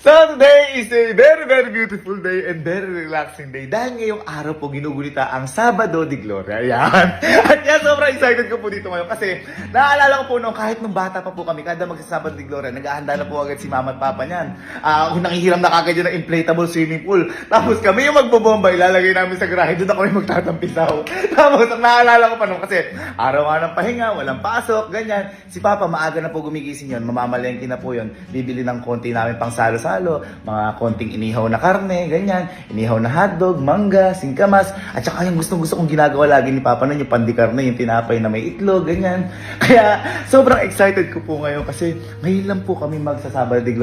So today is a very very beautiful day and very relaxing day. Dahil ngayong araw po ginugunita ang Sabado de Gloria. Ayan. At yan, sobrang excited ko po dito ngayon kasi naalala ko po noong kahit nung bata pa po kami, kada magsasabado de Gloria, naghahanda na po agad si mama at papa niyan. Kung nangihiram na kagad yun ng inflatable swimming pool. Tapos kami yung magbobomba, ilalagay namin sa garahe, doon na kami magtatampisaw. Tapos naalala ko pa noong kasi araw nga ng pahinga, walang pasok, ganyan. Si papa maaga na po gumigising yun, mamamalengke na po yun. Bibili ng konti namin pang salo-salo, mga konting inihaw na karne, ganyan, inihaw na hotdog, mangga, singkamas, at saka yung gustong-gusto kong ginagawa lagi ni Papa nun, yung pandikarne, yung tinapay na may itlog, ganyan. Kaya sobrang excited ko po ngayon kasi ngayon lang po kami magsasabado de Gloria.